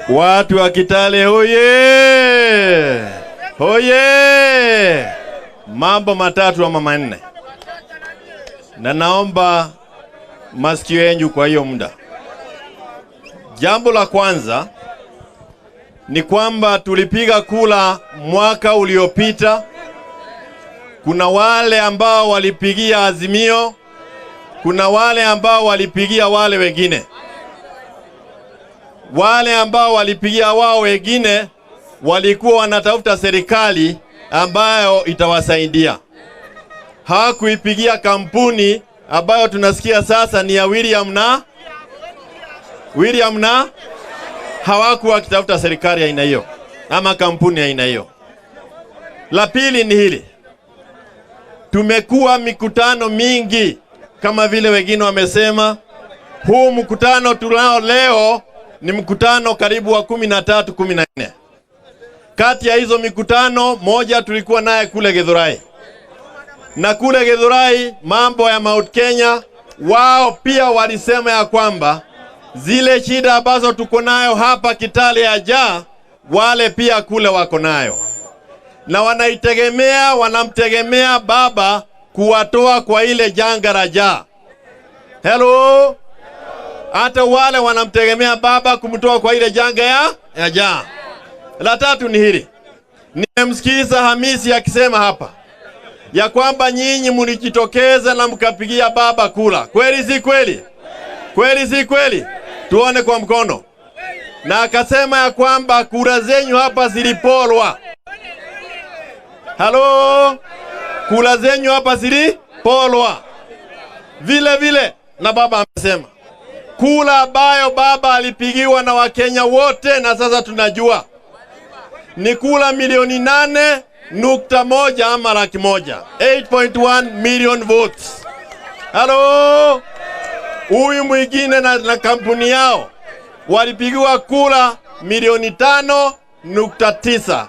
Watu wa Kitale hoye! Hoye! Mambo matatu ama manne. Na naomba masikio yenu kwa hiyo muda. Jambo la kwanza ni kwamba tulipiga kula mwaka uliopita. Kuna wale ambao walipigia Azimio, kuna wale ambao walipigia wale wengine. Wale ambao walipigia wao wengine walikuwa wanatafuta serikali ambayo itawasaidia. Hawakuipigia kampuni ambayo tunasikia sasa ni ya William na hawakuwa wakitafuta serikali ya aina hiyo ama kampuni ya aina hiyo. La pili ni hili. Tumekuwa mikutano mingi kama vile wengine wamesema. Huu mkutano tunao leo ni mkutano karibu wa 13-14. Kati ya hizo mikutano moja tulikuwa naye kule Githurai. Na kule Githurai mambo ya Mount Kenya, wao pia walisema ya kwamba zile shida ambazo tuko nayo hapa Kitale ya jaa, wale pia kule wako nayo. Na wanamtegemea baba kuwatoa kwa ile janga la jaa. Hello? Hata wale wanamtegemea baba kumtoa kwa ile janga ya jaa. La tatu ni hili. Nimemsikiza Hamisi akisema hapa ya kwamba nyinyi mlijitokeza na mkapigia baba kula. Kweli si kweli? Kweli si kweli? Tuone kwa mkono. Na akasema ya kwamba kura zenyu hapa zilipolwa. Halo? Kura zenyu hapa zilipolwa. Vile vile na baba amesema kula ambayo baba alipigiwa na Wakenya wote na sasa tunajua ni kula milioni 8.1 ama laki moja. 8.1 million votes. Halo? Huyu mwingine na kampuni yao walipigiwa kula milioni 5.9.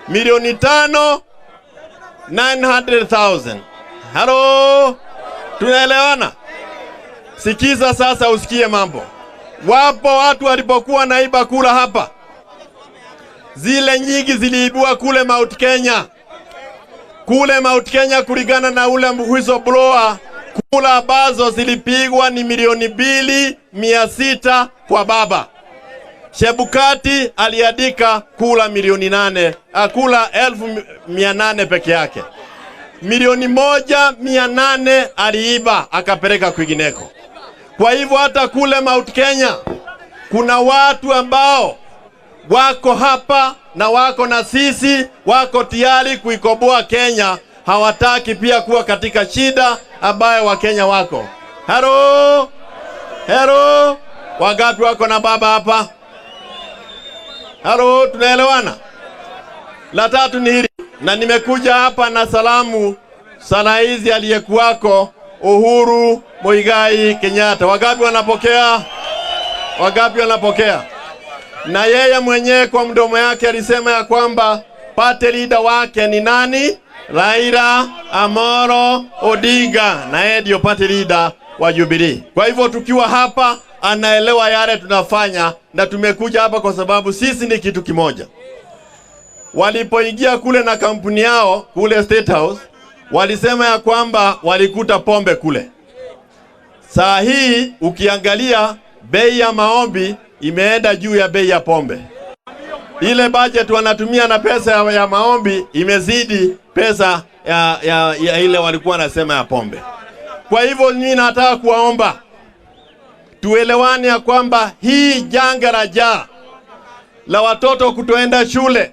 Milioni 5,900,000. Halo? Tunaelewana? Sikiza sasa usikie mambo. Wapo watu walipokuwa naiba kula hapa. Zile nyingi ziliibua kule Mount Kenya. Kule Mount Kenya kulingana na ule whistleblower, kula ambazo zilipigwa ni milioni 2,600 kwa baba. Chebukati aliandika kula milioni 8, kula 1,800 peke yake. Milioni 1,800 aliiba akapeleka kwingineko. Kwa hivyo hata kule Mount Kenya kuna watu ambao wako hapa na wako na sisi, wako tayari kuikoboa Kenya. Hawataki pia kuwa katika shida ambayo Wakenya wako. Hello? Hello? Wangapi wako na baba hapa? Hello, tunaelewana? La tatu ni hili. Na nimekuja hapa na salamu sana hizi aliyekuwako Uhuru Muigai Kenyatta. Wangapi wanapokea? Wangapi wanapokea? Na yeye mwenyewe kwa mdomo yake alisema ya kwamba party leader wake ni nani? Raila Amolo Odinga. Na yeye ndio party leader wa Jubilee. Kwa hivyo tukiwa hapa anaelewa yale tunafanya, na tumekuja hapa kwa sababu sisi ni kitu kimoja. Walipoingia kule na kampuni yao kule State House, walisema ya kwamba walikuta pombe kule. Saa hii ukiangalia bei ya maombi imeenda juu ya bei ya pombe. Ile budget wanatumia na pesa ya maombi imezidi pesa ya ile walikuwa wanasema ya pombe. Kwa hivyo mimi nataka kuwaomba tuelewane ya kwamba hii janga la jaa la watoto kutoenda shule,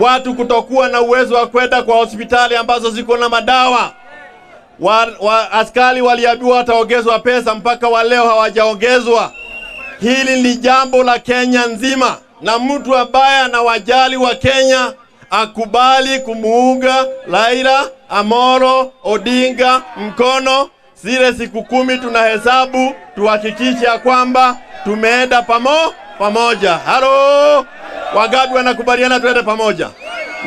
watu kutokuwa na uwezo wa kwenda kwa hospitali ambazo ziko na madawa, askari waliambiwa wataongezwa pesa, mpaka wa leo hawajaongezwa. Hili ni jambo la Kenya nzima, na mtu ambaye anawajali wa Kenya akubali kumuunga Raila Amolo Odinga mkono. Zile siku 10 tunahesabu, tuhakikishe ya kwamba tumeenda pamoja. Halo? Wangapi wanakubaliana tuende pamoja?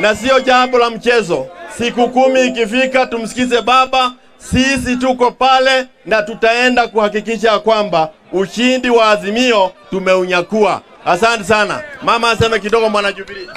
Na sio jambo la mchezo. Siku 10 ikifika tumsikize baba, sisi tuko pale na tutaenda kuhakikisha kwamba ushindi wa Azimio tumeunyakua. Asante sana. Mama aseme kidogo mwana Jubilee.